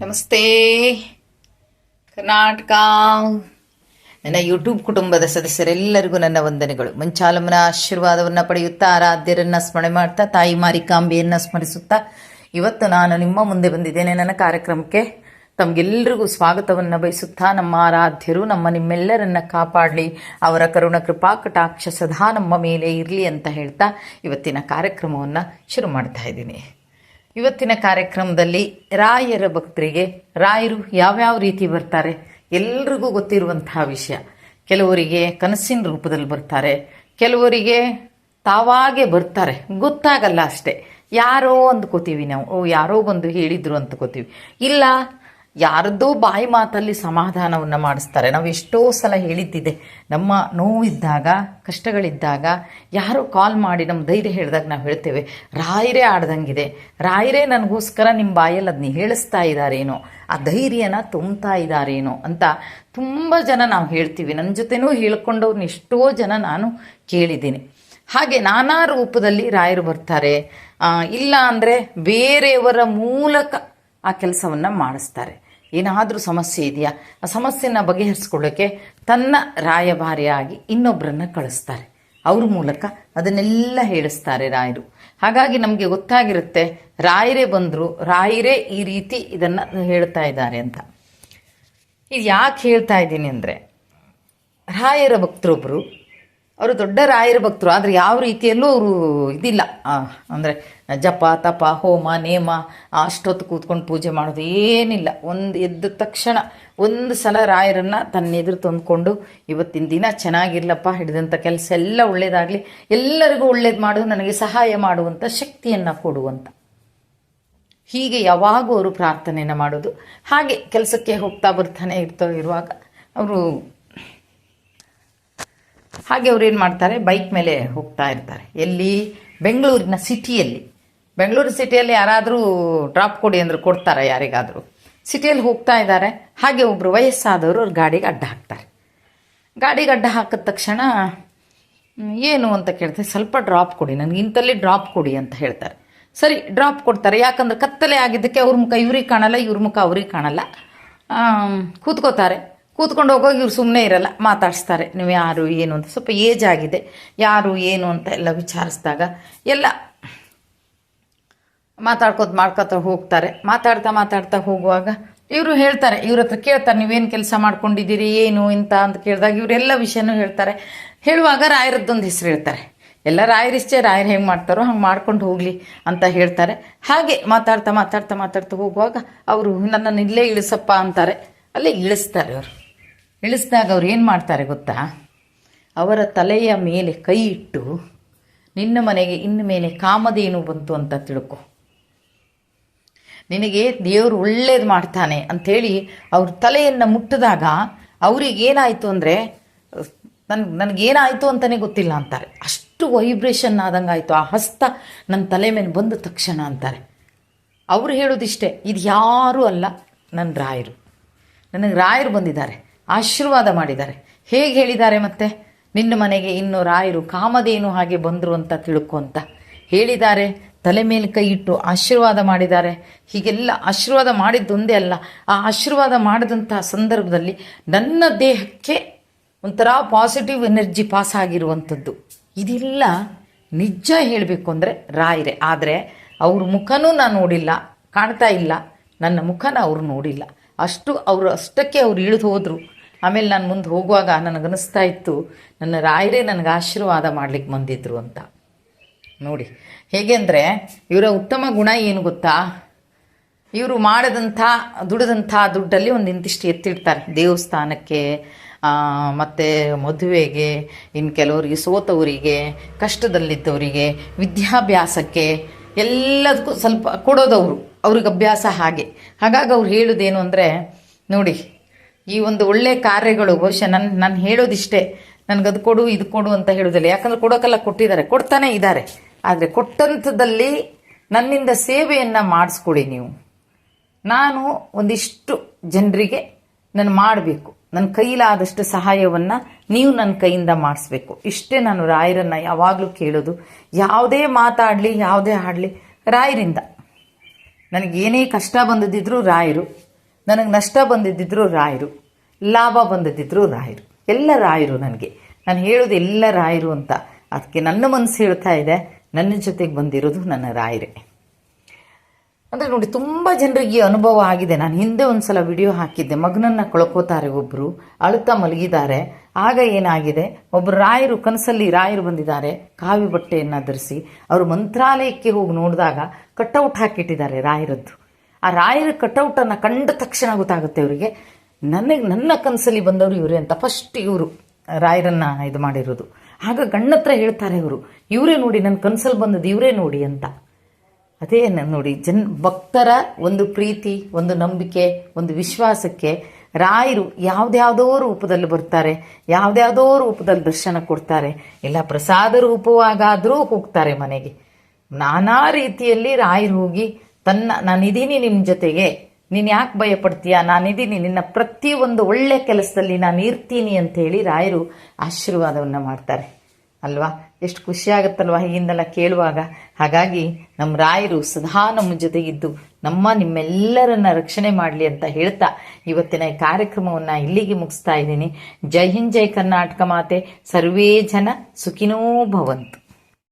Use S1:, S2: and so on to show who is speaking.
S1: ನಮಸ್ತೆ ಕರ್ನಾಟಕ. ನನ್ನ ಯೂಟ್ಯೂಬ್ ಕುಟುಂಬದ ಸದಸ್ಯರೆಲ್ಲರಿಗೂ ನನ್ನ ವಂದನೆಗಳು. ಮಂಚಾಲಮ್ಮನ ಆಶೀರ್ವಾದವನ್ನು ಪಡೆಯುತ್ತಾ, ಆರಾಧ್ಯರನ್ನ ಸ್ಮರಣೆ ಮಾಡ್ತಾ, ತಾಯಿ ಮಾರಿಕಾಂಬೆಯನ್ನು ಸ್ಮರಿಸುತ್ತಾ ಇವತ್ತು ನಾನು ನಿಮ್ಮ ಮುಂದೆ ಬಂದಿದ್ದೇನೆ. ನನ್ನ ಕಾರ್ಯಕ್ರಮಕ್ಕೆ ತಮಗೆಲ್ಲರಿಗೂ ಸ್ವಾಗತವನ್ನು ಬಯಸುತ್ತಾ, ನಮ್ಮ ಆರಾಧ್ಯರು ನಿಮ್ಮೆಲ್ಲರನ್ನ ಕಾಪಾಡಲಿ, ಅವರ ಕರುಣ ಕೃಪಾ ಕಟಾಕ್ಷ ಸದಾ ನಮ್ಮ ಮೇಲೆ ಇರಲಿ ಅಂತ ಹೇಳ್ತಾ ಇವತ್ತಿನ ಕಾರ್ಯಕ್ರಮವನ್ನು ಶುರು ಮಾಡ್ತಾ ಇದ್ದೀನಿ. ಇವತ್ತಿನ ಕಾರ್ಯಕ್ರಮದಲ್ಲಿ ರಾಯರ ಭಕ್ತರಿಗೆ ರಾಯರು ಯಾವ್ಯಾವ ರೀತಿ ಬರ್ತಾರೆ ಎಲ್ರಿಗೂ ಗೊತ್ತಿರುವಂತಹ ವಿಷಯ. ಕೆಲವರಿಗೆ ಕನಸಿನ ರೂಪದಲ್ಲಿ ಬರ್ತಾರೆ, ಕೆಲವರಿಗೆ ತಾವಾಗೆ ಬರ್ತಾರೆ, ಗೊತ್ತಾಗಲ್ಲ ಅಷ್ಟೇ. ಯಾರೋ ಅಂದ್ಕೋತೀವಿ ನಾವು, ಯಾರೋ ಬಂದು ಹೇಳಿದ್ರು ಅಂದ್ಕೋತೀವಿ. ಇಲ್ಲ, ಯಾರದ್ದೋ ಬಾಯಿ ಮಾತಲ್ಲಿ ಸಮಾಧಾನವನ್ನು ಮಾಡಿಸ್ತಾರೆ. ನಾವು ಎಷ್ಟೋ ಸಲ ಹೇಳಿದ್ದಿದೆ, ನಮ್ಮ ನೋವಿದ್ದಾಗ ಕಷ್ಟಗಳಿದ್ದಾಗ ಯಾರೋ ಕಾಲ್ ಮಾಡಿ ನಮ್ಮ ಧೈರ್ಯ ಹೇಳಿದಾಗ ನಾವು ಹೇಳ್ತೇವೆ, ರಾಯರೇ ಆಡ್ದಂಗಿದೆ, ರಾಯರೇ ನನಗೋಸ್ಕರ ನಿಮ್ಮ ಬಾಯಲ್ಲಿ ಅದನ್ನ ಹೇಳಿಸ್ತಾ ಇದ್ದಾರೇನೋ, ಆ ಧೈರ್ಯನ ತುಂಬ್ತಾ ಇದ್ದಾರೇನೋ ಅಂತ ತುಂಬ ಜನ ನಾವು ಹೇಳ್ತೀವಿ. ನನ್ನ ಜೊತೆನೂ ಹೇಳ್ಕೊಂಡವ್ರನ್ನ ಎಷ್ಟೋ ಜನ ನಾನು ಕೇಳಿದ್ದೀನಿ. ಹಾಗೆ ನಾನಾ ರೂಪದಲ್ಲಿ ರಾಯರು ಬರ್ತಾರೆ. ಇಲ್ಲ ಅಂದರೆ ಬೇರೆಯವರ ಮೂಲಕ ಆ ಕೆಲಸವನ್ನು ಮಾಡಿಸ್ತಾರೆ. ಏನಾದರೂ ಸಮಸ್ಯೆ ಇದೆಯಾ, ಆ ಸಮಸ್ಯೆನ ಬಗೆಹರಿಸ್ಕೊಳ್ಳೋಕ್ಕೆ ತನ್ನ ರಾಯಭಾರಿಯಾಗಿ ಇನ್ನೊಬ್ಬರನ್ನ ಕಳಿಸ್ತಾರೆ. ಅವ್ರ ಮೂಲಕ ಅದನ್ನೆಲ್ಲ ಹೇಳಿಸ್ತಾರೆ ರಾಯರು. ಹಾಗಾಗಿ ನಮಗೆ ಗೊತ್ತಾಗಿರುತ್ತೆ, ರಾಯರೇ ಬಂದರು, ರಾಯರೇ ಈ ರೀತಿ ಇದನ್ನು ಹೇಳ್ತಾ ಇದ್ದಾರೆ ಅಂತ. ಇದು ಯಾಕೆ ಹೇಳ್ತಾ ಇದ್ದೀನಿ ಅಂದರೆ, ರಾಯರ ಭಕ್ತರೊಬ್ಬರು, ಅವರು ದೊಡ್ಡ ರಾಯರ ಭಕ್ತರು, ಆದರೆ ಯಾವ ರೀತಿಯಲ್ಲೂ ಅವರು ಇದಿಲ್ಲ. ಅಂದರೆ ಜಪ ತಪ ಹೋಮ ನೇಮ ಅಷ್ಟೊತ್ತು ಕೂತ್ಕೊಂಡು ಪೂಜೆ ಮಾಡೋದು ಏನಿಲ್ಲ. ಎದ್ದ ತಕ್ಷಣ ಒಂದು ಸಲ ರಾಯರನ್ನು ತನ್ನ ಎದುರು ತಂದುಕೊಂಡು, ಇವತ್ತಿನ ದಿನ ಚೆನ್ನಾಗಿರ್ಲಪ್ಪ, ಹಿಡಿದಂಥ ಕೆಲಸ ಎಲ್ಲ ಒಳ್ಳೇದಾಗಲಿ, ಎಲ್ಲರಿಗೂ ಒಳ್ಳೇದು ಮಾಡು, ನನಗೆ ಸಹಾಯ ಮಾಡುವಂಥ ಶಕ್ತಿಯನ್ನು ಕೊಡುವಂಥ, ಹೀಗೆ ಯಾವಾಗೂ ಅವರು ಪ್ರಾರ್ಥನೆಯನ್ನು ಮಾಡೋದು. ಹಾಗೆ ಕೆಲಸಕ್ಕೆ ಹೋಗ್ತಾ ಬರ್ತಾನೆ ಇರುವಾಗ ಅವರು ಅವ್ರು ಏನು ಮಾಡ್ತಾರೆ, ಬೈಕ್ ಮೇಲೆ ಹೋಗ್ತಾ ಇರ್ತಾರೆ. ಎಲ್ಲಿ? ಬೆಂಗಳೂರಿನ ಸಿಟಿಯಲ್ಲಿ. ಬೆಂಗಳೂರು ಸಿಟಿಯಲ್ಲಿ ಯಾರಾದರೂ ಡ್ರಾಪ್ ಕೊಡಿ ಅಂದ್ರೆ ಕೊಡ್ತಾರೆ ಯಾರಿಗಾದರೂ. ಸಿಟಿಯಲ್ಲಿ ಹೋಗ್ತಾ ಇದ್ದಾರೆ. ಹಾಗೆ ಒಬ್ಬರು ವಯಸ್ಸಾದವರು ಅವ್ರ ಗಾಡಿಗೆ ಅಡ್ಡ ಹಾಕ್ತಾರೆ. ಗಾಡಿಗೆ ಅಡ್ಡ ಹಾಕಿದ ತಕ್ಷಣ ಏನು ಅಂತ ಕೇಳ್ತಾರೆ, ಸ್ವಲ್ಪ ಡ್ರಾಪ್ ಕೊಡಿ, ನನಗೆ ಇಂಥಲ್ಲಿ ಡ್ರಾಪ್ ಕೊಡಿ ಅಂತ ಹೇಳ್ತಾರೆ. ಸರಿ, ಡ್ರಾಪ್ ಕೊಡ್ತಾರೆ. ಯಾಕಂದ್ರೆ ಕತ್ತಲೆ ಆಗಿದ್ದಕ್ಕೆ ಅವ್ರ ಮುಖ ಇವ್ರಿಗೆ ಕಾಣಲ್ಲ, ಇವ್ರ ಮುಖ ಅವ್ರಿಗೆ ಕಾಣಲ್ಲ. ಕೂತ್ಕೋತಾರೆ. ಕೂತ್ಕೊಂಡು ಹೋಗೋಗಿ ಇವ್ರು ಸುಮ್ಮನೆ ಇರಲ್ಲ, ಮಾತಾಡಿಸ್ತಾರೆ. ನೀವು ಯಾರು ಏನು ಅಂತ, ಸ್ವಲ್ಪ ಏಜ್ ಆಗಿದೆ, ಯಾರು ಏನು ಅಂತ ಎಲ್ಲ ವಿಚಾರಿಸಿದಾಗ ಎಲ್ಲ ಮಾಡ್ಕೊತ ಹೋಗ್ತಾರೆ. ಮಾತಾಡ್ತಾ ಹೋಗುವಾಗ ಇವರು ಹೇಳ್ತಾರೆ, ಇವ್ರ ಹತ್ರ ಕೇಳ್ತಾರೆ, ನೀವೇನು ಕೆಲಸ ಮಾಡ್ಕೊಂಡಿದ್ದೀರಿ, ಏನು ಇಂತ ಅಂತ ಕೇಳಿದಾಗ ಇವರೆಲ್ಲ ವಿಷಯನೂ ಹೇಳ್ತಾರೆ. ಹೇಳುವಾಗ ರಾಯರದ್ದೊಂದು ಹೆಸರು ಹೇಳ್ತಾರೆ. ಎಲ್ಲ ರಾಯರಿಷ್ಟೇ, ರಾಯರು ಹೆಂಗೆ ಮಾಡ್ತಾರೋ ಹಂಗೆ ಮಾಡ್ಕೊಂಡು ಹೋಗಲಿ ಅಂತ ಹೇಳ್ತಾರೆ. ಹಾಗೆ ಮಾತಾಡ್ತಾ ಹೋಗುವಾಗ ಅವರು ನನ್ನನ್ನು ಇಲ್ಲೇ ಇಳಿಸಪ್ಪ ಅಂತಾರೆ. ಅಲ್ಲೇ ಇಳಿಸ್ತಾರೆ. ಅವರು ಇಳಿಸಿದಾಗ ಅವ್ರು ಏನು ಮಾಡ್ತಾರೆ ಗೊತ್ತಾ, ಅವರ ತಲೆಯ ಮೇಲೆ ಕೈ ಇಟ್ಟು, ನಿನ್ನ ಮನೆಗೆ ಇನ್ನು ಮೇಲೆ ಕಾಮಧೇನು ಬಂತು ಅಂತ ತಿಳ್ಕೊ, ನಿನಗೆ ದೇವರು ಒಳ್ಳೇದು ಮಾಡ್ತಾನೆ ಅಂಥೇಳಿ ಅವ್ರ ತಲೆಯನ್ನು ಮುಟ್ಟಿದಾಗ ಅವ್ರಿಗೆ ಏನಾಯಿತು ಅಂದರೆ, ನನಗೇನಾಯಿತು ಅಂತಲೇ ಗೊತ್ತಿಲ್ಲ ಅಂತಾರೆ. ಅಷ್ಟು ವೈಬ್ರೇಷನ್ ಆದಂಗೆ ಆಯಿತು, ಆ ಹಸ್ತ ನನ್ನ ತಲೆ ಮೇಲೆ ಬಂದ ತಕ್ಷಣ ಅಂತಾರೆ. ಅವರು ಹೇಳೋದಿಷ್ಟೇ, ಇದು ಯಾರೂ ಅಲ್ಲ, ನನ್ನ ರಾಯರು, ನನಗೆ ರಾಯರು ಬಂದಿದ್ದಾರೆ, ಆಶೀರ್ವಾದ ಮಾಡಿದ್ದಾರೆ. ಹೇಗೆ ಹೇಳಿದ್ದಾರೆ ಮತ್ತೆ, ನಿನ್ನ ಮನೆಗೆ ಇನ್ನು ರಾಯರು ಕಾಮಧೇನು ಹಾಗೆ ಬಂದರು ಅಂತ ತಿಳ್ಕೊ ಅಂತ ಹೇಳಿದ್ದಾರೆ. ತಲೆ ಮೇಲೆ ಕೈ ಇಟ್ಟು ಆಶೀರ್ವಾದ ಮಾಡಿದ್ದಾರೆ. ಹೀಗೆಲ್ಲ ಆಶೀರ್ವಾದ ಮಾಡಿದ್ದೊಂದೇ ಅಲ್ಲ, ಆ ಆಶೀರ್ವಾದ ಮಾಡಿದಂತಹ ಸಂದರ್ಭದಲ್ಲಿ ನನ್ನ ದೇಹಕ್ಕೆ ಒಂಥರ ಪಾಸಿಟಿವ್ ಎನರ್ಜಿ ಪಾಸ್ ಆಗಿರುವಂಥದ್ದು. ಇದೆಲ್ಲ ನಿಜ ಹೇಳಬೇಕು ಅಂದರೆ ರಾಯರೇ. ಆದರೆ ಅವ್ರ ಮುಖನೂ ನಾನು ನೋಡಿಲ್ಲ, ಕಾಣ್ತಾ ಇಲ್ಲ, ನನ್ನ ಮುಖನ ಅವರು ನೋಡಿಲ್ಲ. ಅಷ್ಟಕ್ಕೆ ಅವ್ರು ಇಳಿದು ಹೋದರು. ಆಮೇಲೆ ನಾನು ಮುಂದೆ ಹೋಗುವಾಗ ನನಗನ್ನಿಸ್ತಾ ಇತ್ತು, ನನ್ನ ರಾಯರೇ ನನಗೆ ಆಶೀರ್ವಾದ ಮಾಡಲಿಕ್ಕೆ ಬಂದಿದ್ರು ಅಂತ. ನೋಡಿ ಹೇಗೆ ಅಂದರೆ, ಇವರ ಉತ್ತಮ ಗುಣ ಏನು ಗೊತ್ತಾ, ಇವರು ದುಡಿದಂಥ ದುಡ್ಡಲ್ಲಿ ಒಂದು ಇಂತಿಷ್ಟು ಎತ್ತಿಡ್ತಾರೆ ದೇವಸ್ಥಾನಕ್ಕೆ, ಮತ್ತು ಮದುವೆಗೆ, ಇನ್ನು ಕೆಲವರಿಗೆ ಸೋತವರಿಗೆ, ಕಷ್ಟದಲ್ಲಿದ್ದವರಿಗೆ, ವಿದ್ಯಾಭ್ಯಾಸಕ್ಕೆ, ಎಲ್ಲದಕ್ಕೂ ಸ್ವಲ್ಪ ಕೊಡೋದವರು, ಅವ್ರಿಗೆ ಅಭ್ಯಾಸ ಹಾಗೆ. ಹಾಗಾಗಿ ಅವ್ರು ಹೇಳೋದೇನು ಅಂದರೆ, ನೋಡಿ ಈ ಒಂದು ಒಳ್ಳೆಯ ಕಾರ್ಯಗಳು, ಬಹುಶಃ ನಾನು ಹೇಳೋದಿಷ್ಟೇ, ನನಗದು ಕೊಡು ಇದು ಕೊಡು ಅಂತ ಹೇಳೋದಿಲ್ಲ. ಯಾಕಂದ್ರೆ ಕೊಡೋಕ್ಕೆಲ್ಲ ಕೊಟ್ಟಿದ್ದಾರೆ, ಕೊಡ್ತಾನೆ ಇದ್ದಾರೆ. ಆದರೆ ಕೊಟ್ಟಂಥದ್ದಲ್ಲಿ ನನ್ನಿಂದ ಸೇವೆಯನ್ನು ಮಾಡಿಸ್ಕೊಡಿ ನೀವು. ನಾನು ಒಂದಿಷ್ಟು ಜನರಿಗೆ ನಾನು ಮಾಡಬೇಕು, ನನ್ನ ಕೈಲಾದಷ್ಟು ಸಹಾಯವನ್ನು ನೀವು ನನ್ನ ಕೈಯಿಂದ ಮಾಡಿಸ್ಬೇಕು. ಇಷ್ಟೇ ನಾನು ರಾಯರನ್ನು ಯಾವಾಗಲೂ ಕೇಳೋದು. ಯಾವುದೇ ಮಾತಾಡಲಿ, ಯಾವುದೇ ಹಾಡಲಿ ರಾಯರಿಂದ. ನನಗೇನೇ ಕಷ್ಟ ಬಂದಿದ್ದರೂ ರಾಯರು, ನನಗೆ ನಷ್ಟ ಬಂದಿದ್ದಿದ್ರು ರಾಯರು, ಲಾಭ ಬಂದಿದ್ದಿದ್ರು ರಾಯರು, ಎಲ್ಲ ರಾಯರು ನನಗೆ. ನಾನು ಹೇಳೋದು ಎಲ್ಲ ರಾಯರು ಅಂತ. ಅದಕ್ಕೆ ನನ್ನ ಮನಸ್ಸು ಹೇಳ್ತಾ ಇದೆ, ನನ್ನ ಜೊತೆಗೆ ಬಂದಿರೋದು ನನ್ನ ರಾಯರೇ. ಅಂದರೆ ನೋಡಿ, ತುಂಬ ಜನರಿಗೆ ಅನುಭವ ಆಗಿದೆ. ನಾನು ಹಿಂದೆ ಒಂದ್ಸಲ ವಿಡಿಯೋ ಹಾಕಿದ್ದೆ. ಮಗನನ್ನು ಕಳ್ಕೋತಾರೆ, ಒಬ್ಬರು ಅಳುತ್ತಾ ಮಲಗಿದ್ದಾರೆ. ಆಗ ಏನಾಗಿದೆ, ಒಬ್ಬರು ರಾಯರು ಕನಸಲ್ಲಿ ರಾಯರು ಬಂದಿದ್ದಾರೆ, ಕಾವಿ ಬಟ್ಟೆಯನ್ನು ಧರಿಸಿ. ಅವರು ಮಂತ್ರಾಲಯಕ್ಕೆ ಹೋಗಿ ನೋಡಿದಾಗ ಕಟ್ಔಟ್ ಹಾಕಿಟ್ಟಿದ್ದಾರೆ ರಾಯರದ್ದು. ಆ ರಾಯರ ಕಟ್ಔಟನ್ನು ಕಂಡ ತಕ್ಷಣ ಗೊತ್ತಾಗುತ್ತೆ ಅವರಿಗೆ, ನನ್ನ ಕನಸಲ್ಲಿ ಬಂದವರು ಇವರೇ ಅಂತ. ಫಸ್ಟ್ ಇವರು ರಾಯರನ್ನ ಇದು ಮಾಡಿರೋದು. ಆಗ ಗಣ್ಣತ್ರ ಹೇಳ್ತಾರೆ ಅವರು, ಇವರೇ ನೋಡಿ, ನನ್ನ ಕನಸಲ್ಲಿ ಬಂದದ್ದು ಇವರೇ ನೋಡಿ ಅಂತ. ಅದೇ ನೋಡಿ, ಭಕ್ತರ ಒಂದು ಪ್ರೀತಿ, ಒಂದು ನಂಬಿಕೆ, ಒಂದು ವಿಶ್ವಾಸಕ್ಕೆ ರಾಯರು ಯಾವುದ್ಯಾವುದೋ ರೂಪದಲ್ಲಿ ಬರ್ತಾರೆ, ಯಾವುದ್ಯಾವುದೋ ರೂಪದಲ್ಲಿ ದರ್ಶನ ಕೊಡ್ತಾರೆ. ಇಲ್ಲ ಪ್ರಸಾದ ರೂಪವಾಗಾದರೂ ಹೋಗ್ತಾರೆ ಮನೆಗೆ. ನಾನಾ ರೀತಿಯಲ್ಲಿ ರಾಯರು ಹೋಗಿ ನಾನಿದ್ದೀನಿ ನಿಮ್ಮ ಜೊತೆಗೆ, ನೀನು ಯಾಕೆ ಭಯ ಪಡ್ತೀಯಾ, ನಾನಿದ್ದೀನಿ, ನಿನ್ನ ಪ್ರತಿಯೊಂದು ಒಳ್ಳೆ ಕೆಲಸದಲ್ಲಿ ನಾನು ಇರ್ತೀನಿ ಅಂತ ಹೇಳಿ ರಾಯರು ಆಶೀರ್ವಾದವನ್ನು ಮಾಡ್ತಾರೆ ಅಲ್ವಾ. ಎಷ್ಟು ಖುಷಿ ಆಗುತ್ತಲ್ವಾ ಹೀಗಿಂದೆಲ್ಲ ಕೇಳುವಾಗ. ಹಾಗಾಗಿ ನಮ್ಮ ರಾಯರು ಸದಾ ನಮ್ಮ ಜೊತೆಗಿದ್ದು ನಿಮ್ಮೆಲ್ಲರನ್ನ ರಕ್ಷಣೆ ಮಾಡಲಿ ಅಂತ ಹೇಳ್ತಾ ಇವತ್ತಿನ ಈ ಕಾರ್ಯಕ್ರಮವನ್ನು ಇಲ್ಲಿಗೆ ಮುಗಿಸ್ತಾ ಇದ್ದೀನಿ. ಜೈ ಹಿಂದ್, ಜೈ ಕರ್ನಾಟಕ ಮಾತೆ. ಸರ್ವೇ ಜನ ಸುಖಿನೋ ಭವಂತು.